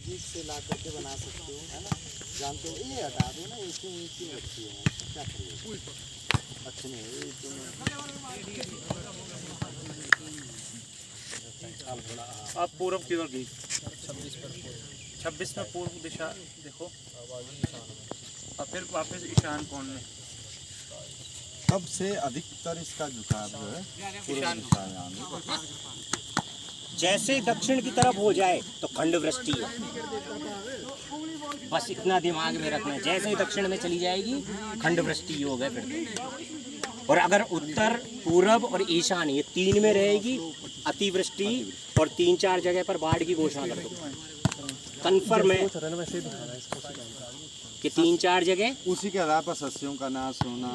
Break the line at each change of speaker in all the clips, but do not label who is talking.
बीज से ला करके बना सकते हो, है ना। जानते हो, ये हटा दो ना, इसमें नीचे रखी है, क्या करिए, अच्छे नहीं ये तो।
आप पूर्व की ओर गई 26 में पूर्व दिशा देखो और फिर वापस ईशान कोण में।
सबसे अधिकतर इसका झुकाव जो है पूर्व दिशा में।
जैसे दक्षिण की तरफ हो जाए तो खंड वृष्टि है, बस इतना दिमाग में रखना है। जैसे ही दक्षिण में चली जाएगी खंड वृष्टि योग है फिर। और अगर उत्तर, पूरब और ईशान ये तीन में रहेगी अतिवृष्टि, और 3-4 जगह पर बाढ़ की घोषणा कर दो। कन्फर्म है कि 3-4 जगह
उसी के आधार पर सस्यों का नाश होना,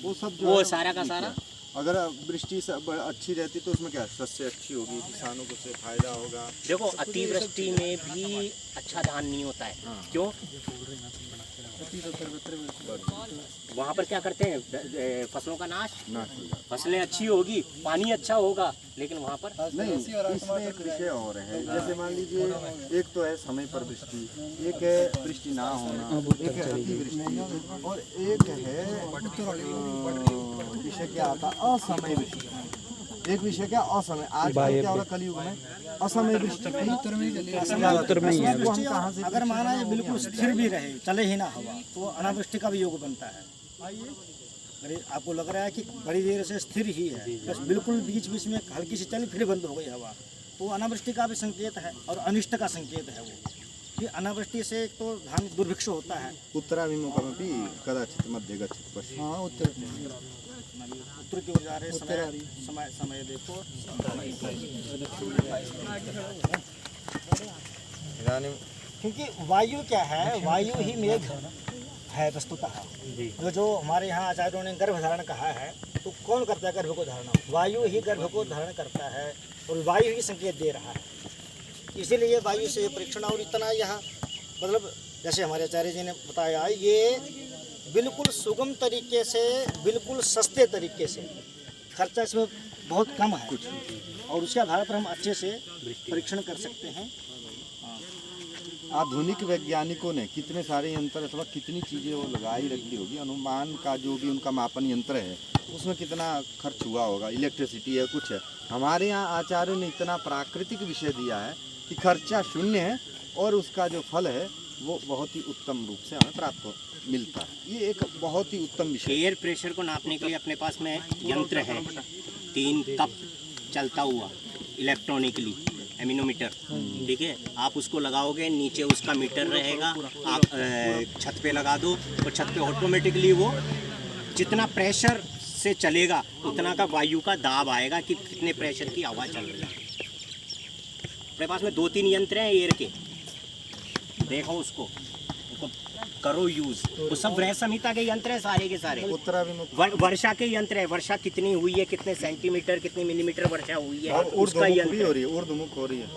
वो सब जो
वो
है
सारा का सारा।
अगर वृष्टि अच्छी रहती तो उसमें क्या सस्य अच्छी होगी, किसानों को से फायदा होगा।
देखो अतिवृष्टि में भी अच्छा धान नहीं होता है।
हाँ।
क्यों? वहाँ पर क्या करते हैं, फसलों का नाश। फसलें अच्छी होगी, पानी अच्छा होगा, लेकिन वहाँ पर
नहीं। इसमें एक विषय और है, जैसे मान लीजिए एक तो है समय पर वृष्टि, एक है वृष्टि ना होना, एक है अतिवृष्टि, और एक है विषय क्या आता है असमय वृष्टि। एक विषय क्या असमय, आज क्या हो रहा कलयुग में असामयिक दृष्टि उत्तर में ही है।
अगर माना ये बिल्कुल स्थिर भी रहे, चले ही ना हवा, तो अनावृष्टि का भी योग बनता है। अगर आपको लग रहा है कि बड़ी देर से स्थिर ही है, बस बिल्कुल बीच बीच में हल्की सी चली फिर बंद हो गई हवा, तो अनावृष्टि का भी संकेत है और अनिष्ट का संकेत है वो। कि अनावृष्टि से तो धान दुर्भिक्ष होता है।
उत्तराभिमुखमपि कदाचित् मध्य गच्छति पश्चिम।
हाँ उत्तर की ओर जा रहे समय देखो। क्योंकि वायु क्या है, वायु ही मेघ है वस्तुतः। जो हमारे यहाँ आचार्यों ने गर्भधारण कहा है, तो कौन करता है गर्भ को धारण? वायु ही गर्भ को धारण करता है और वायु ही संकेत दे रहा है। इसीलिए वायु से परीक्षण, और इतना यहाँ मतलब जैसे हमारे आचार्य जी ने बताया, ये बिल्कुल सुगम तरीके से, बिल्कुल सस्ते तरीके से, खर्चा इसमें बहुत कम है कुछ, और उसके आधार पर हम अच्छे से परीक्षण कर सकते हैं।
आधुनिक वैज्ञानिकों ने कितने सारे यंत्र अथवा कितनी चीज़ें वो लगाई रखी होगी, अनुमान का जो भी उनका मापन यंत्र है उसमें कितना खर्च हुआ होगा, इलेक्ट्रिसिटी है कुछ है। हमारे यहाँ आचार्यों ने इतना प्राकृतिक विषय दिया है कि खर्चा शून्य है और उसका जो फल है वो बहुत ही उत्तम रूप से हमें प्राप्त मिलता है। ये एक बहुत ही उत्तम विषय।
एयर प्रेशर को नापने के लिए अपने पास में यंत्र है, 3 कप चलता हुआ इलेक्ट्रॉनिकली एमिनोमीटर, ठीक है। आप उसको लगाओगे, नीचे उसका मीटर रहेगा, आप छत पे लगा दो और छत पे ऑटोमेटिकली वो जितना प्रेशर से चलेगा उतना का वायु का दाब आएगा कि कितने प्रेशर की हवा चल रही है। अपने पास में 2-3 यंत्र हैं एयर के, देखो उसको करो यूज। वो सब वृहद संहिता के यंत्र है सारे के सारे। वर्षा के यंत्र है, वर्षा कितनी हुई है, कितने सेंटीमीटर कितने मिलीमीटर वर्षा हुई है, उसका यंत्र हो रही है, ऊर्ध्वमुख हो रही है।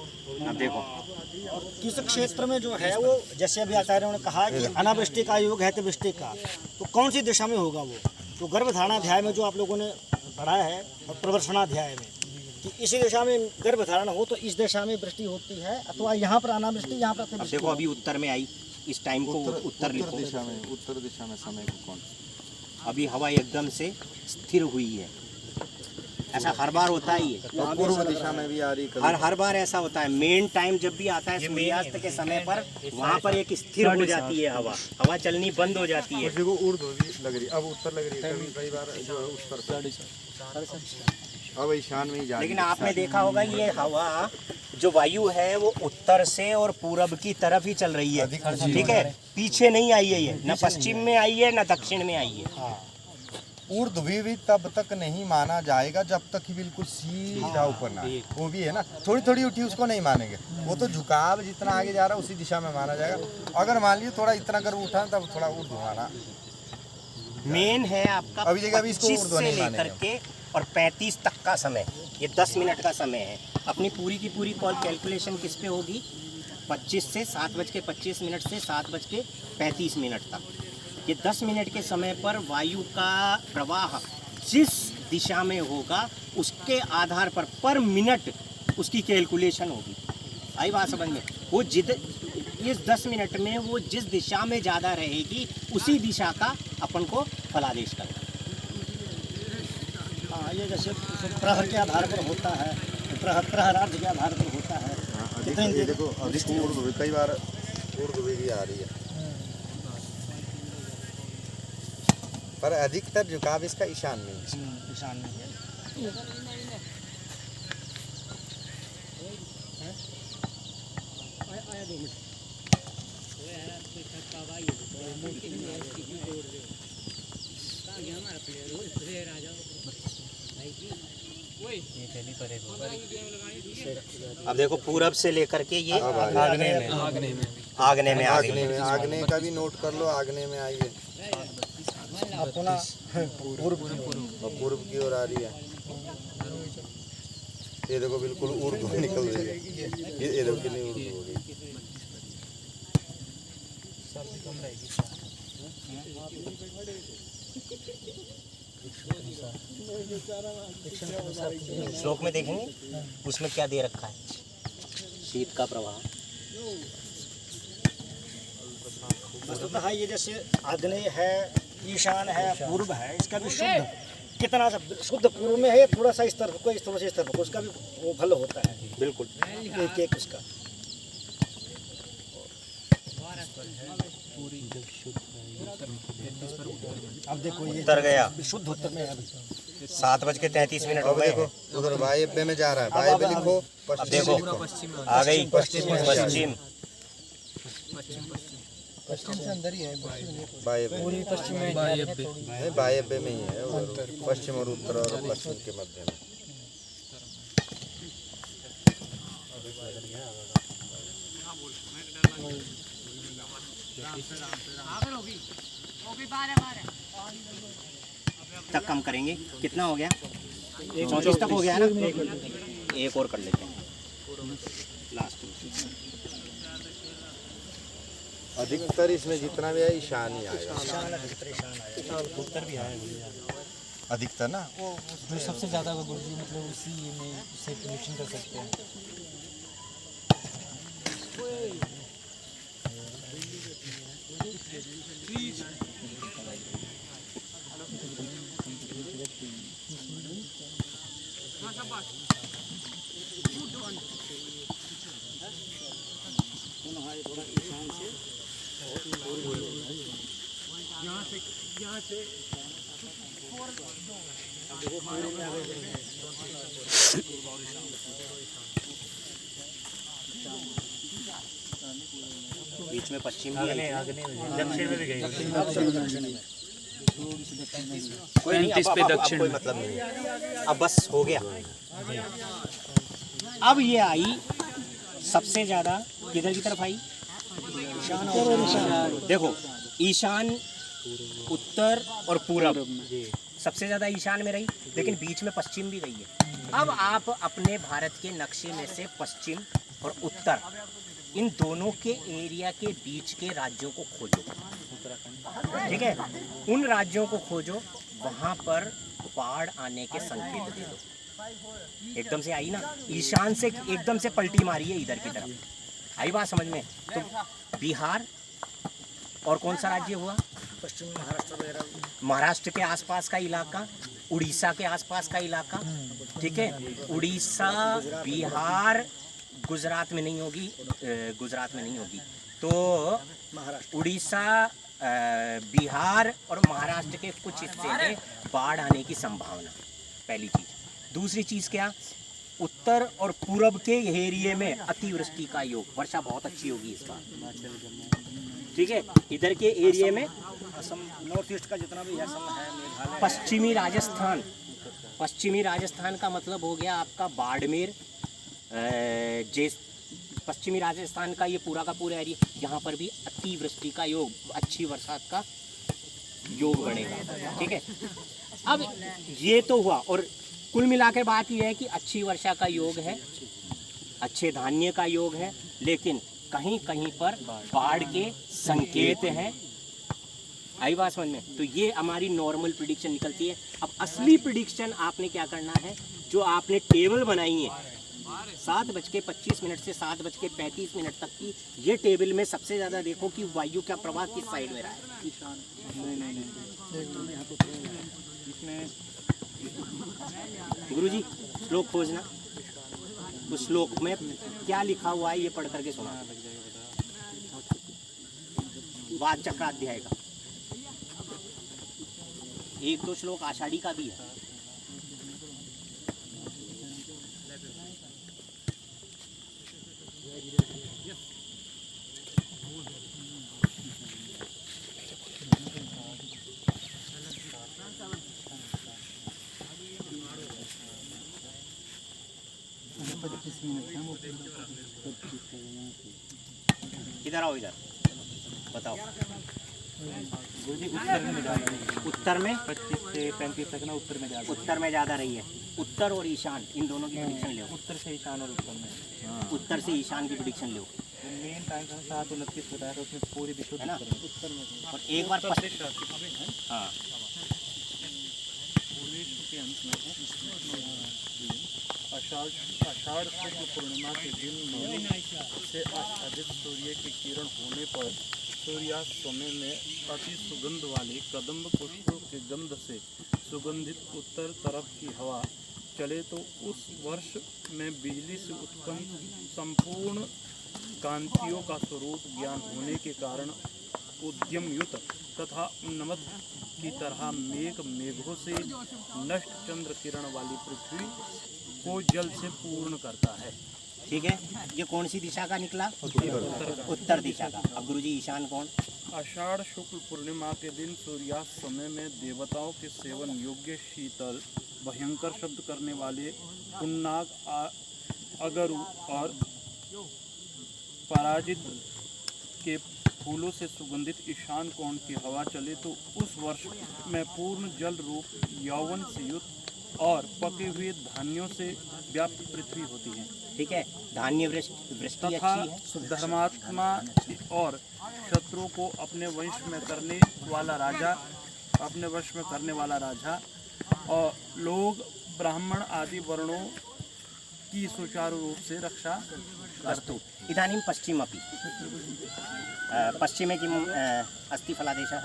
अब देखो
किस क्षेत्र में जो है वो, जैसे अभी आचार्यों ने कहा कि अनावृष्टि का योग है अतिवृष्टि का, तो कौन सी दिशा में होगा वो? तो गर्भधारणाध्याय में जो आप लोगों ने पढ़ा है और प्रवर्षणाध्याय में कि इसी दिशा में गर्भधारण हो तो इस दिशा में वृष्टि होती है, अथवा यहाँ पर अनावृष्टि, यहाँ पर अतिवृष्टि।
देखो अभी उत्तर में आई, इस टाइम को उत्तर लिखो।
उत्तर दिशा में समय को कौन?
अभी हवा एकदम से स्थिर हुई है, ऐसा हर बार होता ही है।
पूर्व दिशा में भी आ रही,
हर बार ऐसा होता है। मेन टाइम जब भी आता है सूर्यास्त के समय पर, वहाँ पर एक स्थिर हो जाती है हवा, हवा चलनी बंद हो जाती है।
देखो ऊर्ध्व लग रही, अब उत्तर लग रही है, कई बार जो है उत्तर, अब ईशान में ही जा रही।
लेकिन आपने देखा होगा ये हवा जो वायु है वो उत्तर से और पूरब की तरफ ही चल रही है, ठीक है। पीछे नहीं आई है ये, न पश्चिम में आई है न दक्षिण में आई है।
ऊर्ध्वी भी तब तक नहीं माना जाएगा जब तक ही बिल्कुल सीधा ऊपर ना, वो भी है ना, थोड़ी थोड़ी उठी उसको नहीं मानेंगे। वो तो झुकाव जितना आगे जा रहा है उसी दिशा में माना जाएगा। अगर मान लीजिए थोड़ा इतना गर्व उठा तब थोड़ा ऊर्ध्व माना।
मेन है आपका
अभी जगह भी इसको
25 से लेकर के और 35 तक का समय, ये 10 मिनट का समय है। अपनी पूरी की पूरी कॉल कैलकुलेशन किस पे होगी? 25 से 7:25 से 7:35 तक। ये 10 मिनट के समय पर वायु का प्रवाह जिस दिशा में होगा उसके आधार पर मिनट उसकी कैलकुलेशन होगी। आई बात समझ में? वो इस 10 मिनट में वो जिस दिशा में ज़्यादा रहेगी उसी दिशा का अपन को फलादेश करना।
हाँ, ये जैसे प्रहर के आधार पर होता है, प्रहरार्ध के आधार पर होता है।
अधिक ये देखो अधिक ऊर्ध्व भी, कई बार ऊर्ध्व भी आ रही है, पर अधिकतर झुकाव इसका ईशान में है।
ईशान में है।
अब देखो पूरब से लेकर के ये आग्नेय में
आग्नेय का भी नोट कर लो, आग्नेय में आई है,
पुनः
पूर्व की ओर आ रही है। ये देखो बिल्कुल ऊर्ध्व निकल रही है, ये देखो कितनी ऊर्ध्व हो गई।
श्लोक में देखेंगे उसमें क्या दे रखा है, शीत का प्रवाह।
वस्तुतः ये जैसे आग्नेय है, ईशान है, पूर्व है, इसका भी शुद्ध कितना सब शुद्ध पूर्व में है, थोड़ा सा इस तरफ को, इस तरफ से इस तरफ को, उसका भी वो भल होता है।
बिल्कुल
एक एक उसका। अब देखो ये
उत्तर गया,
शुद्ध उत्तर में है अभी।
7:33 हो
अब
गए
देखो
हैं।
उधर वायव्य में जा रहा है, वायव्य लिखो,
अब
पश्चिम
देखो
लिखो।
आ गई
पश्चिम
पश्चिम।
पश्चिम से अंदर ही है,
वायव्य
पूर्वी पश्चिम में
नहीं, वायव्य में ही है, उधर पश्चिम और उत्तर और पश्चिम के मध्य में।
तक कम करेंगे, कितना हो गया? 34 तक हो गया ना, एक और कर लेते हैं लास्ट में।
अधिकतर इसमें जितना भी है ईशान ही आएगा,
उत्तर भी आया।
अधिकतर ना।
जो सबसे ज़्यादा गुरुजी मतलब उसी में उससे प्रिडिक्शन कर सकते हैं।
बीच में पश्चिम भी है,
दक्षिण में भी गई,
कोई नहीं, अब दक्षिण कोई मतलब नहीं है, अब बस हो गया। अब ये आई सबसे ज्यादा किधर की तरफ आई? देखो ईशान, उत्तर और पूरब, सबसे ज्यादा ईशान में रही, लेकिन बीच में पश्चिम भी गई है। अब आप अपने भारत के नक्शे में से पश्चिम और उत्तर, इन दोनों के एरिया के बीच के राज्यों को खोजो, ठीक है? उन राज्यों को खोजो, वहां पर बाढ़ आने के संकेत दे दो। एकदम से आई ना, ईशान से एकदम से पलटी मारी है इधर की तरफ, आई बात समझ में? तो बिहार और कौन सा राज्य हुआ?
पश्चिम महाराष्ट्र वगैरह,
महाराष्ट्र के आसपास का इलाका, उड़ीसा के आसपास का इलाका, ठीक है? उड़ीसा, बिहार, गुजरात में नहीं होगी, गुजरात में नहीं होगी, तो
महाराष्ट्र,
उड़ीसा, बिहार और महाराष्ट्र के कुछ हिस्से में बाढ़ आने की संभावना, पहली चीज़। दूसरी चीज़ क्या? उत्तर और पूरब के एरिया में अतिवृष्टि का योग, वर्षा बहुत अच्छी होगी इस बार, ठीक है? इधर के एरिया में
असम, नॉर्थ ईस्ट का जितना भी असम है, मेघालय,
पश्चिमी राजस्थान, पश्चिमी राजस्थान का मतलब हो गया आपका बाड़मेर, पश्चिमी राजस्थान का ये पूरा का पूरा एरिया, यहाँ पर भी अतिवृष्टि का योग, अच्छी बरसात का योग बनेगा, ठीक है? अब ये तो हुआ, और कुल मिला के बात यह है कि अच्छी वर्षा का योग है, अच्छे धान्य का योग है, लेकिन कहीं कहीं पर बाढ़ के संकेत हैं। आई बात समझ में? तो ये हमारी नॉर्मल प्रिडिक्शन निकलती है। अब असली प्रिडिक्शन आपने क्या करना है, जो आपने टेबल बनाई है 7:25 से 7:35 तक की ये टेबल में सबसे ज़्यादा देखो कि वायु का प्रवाह किस साइड में रहा है। गुरुजी श्लोक खोजना, उस श्लोक में क्या लिखा हुआ है ये पढ़ करके सुना। वाद चक्राध्याय का एक दो श्लोक आषाढ़ी का भी है। इधर आओ, इधर बताओ। उत्तर में
25 से 35 तक ना उत्तर में ज़्यादा,
उत्तर में ज़्यादा रही है। उत्तर और ईशान इन दोनों की प्रेडिक्शन लो।
उत्तर से ईशान और उत्तर में
उत्तर से ईशान की प्रेडिक्शन लो,
मेन टाइम 7:29 होता है, तो उसमें पूरी विश्व
है ना।
उत्तर में
और एक बार हाँ
के अंत में आषाढ़ शुक्ल पूर्णिमा के दिन में से आच्छादित सूर्य की किरण होने पर सूर्यास्त समय में अति सुगंध वाले कदम्ब पुष्पों के गंध से सुगंधित उत्तर तरफ की हवा चले तो उस वर्ष में बिजली से उत्पन्न संपूर्ण कांतियों का स्वरूप ज्ञान होने के कारण उद्यमयुत तथा उन्नमत की तरह मेघों से नष्ट चंद्र किरण वाली पृथ्वी को जल से पूर्ण करता है।
ठीक है। ये कौन सी दिशा का निकला? उत्तर दिशा का। अब गुरुजी ईशान कौन?
आषाढ़ शुक्ल पूर्णिमा के दिन सूर्यास्त समय में देवताओं के सेवन योग्य शीतल भयंकर शब्द करने वाले पुन्नाग, अगरु और पराजित के फूलों से सुगंधित ईशान कोण की हवा चले तो उस वर्ष में पूर्ण जल रूप यौवन से युक्त और पके हुए धान्यों से व्याप्त पृथ्वी होती है।
ठीक है। धान्य वृष्टि
तथा
अच्छी है।
धर्मात्मा और शत्रुओं को अपने वश में करने वाला राजा और लोग ब्राह्मण आदि वर्णों की सुचारू रूप से रक्षा
अस्तु। इदानीं पश्चिमपि पश्चिमे किम् अस्ति फलादेशः?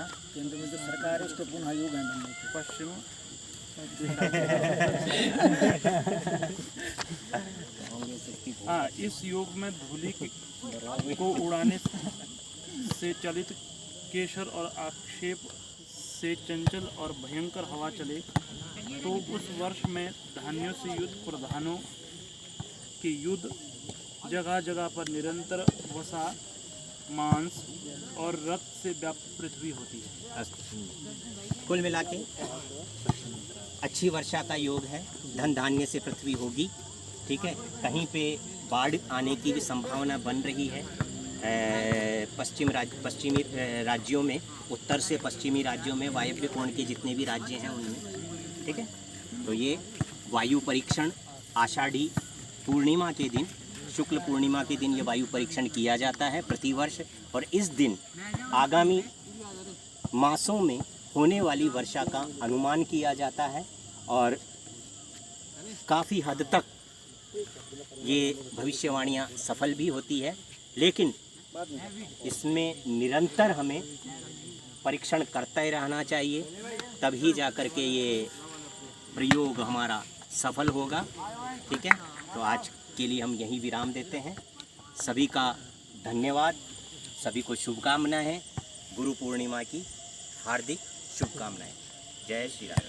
सरकार उसके पुनः योग है
पश्चिम हाँ, इस योग में धूलि को उड़ाने से चलित केशर और आक्षेप से चंचल और भयंकर हवा चले तो उस वर्ष में धान्यों से युद्ध प्रधानों के युद्ध जगह जगह पर निरंतर वसा मांस और रक्त से व्याप्त पृथ्वी होती है।
कुल मिला के अच्छी वर्षा का योग है। धन धान्य से पृथ्वी होगी। ठीक है। कहीं पे बाढ़ आने की भी संभावना बन रही है। पश्चिमी राज्यों में, उत्तर से पश्चिमी राज्यों में, वायव्य कोण के जितने भी राज्य हैं उनमें। ठीक है। तो ये वायु परीक्षण आषाढ़ी पूर्णिमा के दिन, शुक्ल पूर्णिमा के दिन ये वायु परीक्षण किया जाता है प्रतिवर्ष। और इस दिन आगामी मासों में होने वाली वर्षा का अनुमान किया जाता है और काफ़ी हद तक ये भविष्यवाणियाँ सफल भी होती है। लेकिन इसमें निरंतर हमें परीक्षण करते रहना चाहिए, तभी जा कर के ये प्रयोग हमारा सफल होगा। ठीक है। तो आज के लिए हम यहीं विराम देते हैं। सभी का धन्यवाद। सभी को शुभकामनाएं। गुरु पूर्णिमा की हार्दिक शुभकामनाएं। जय श्री राम।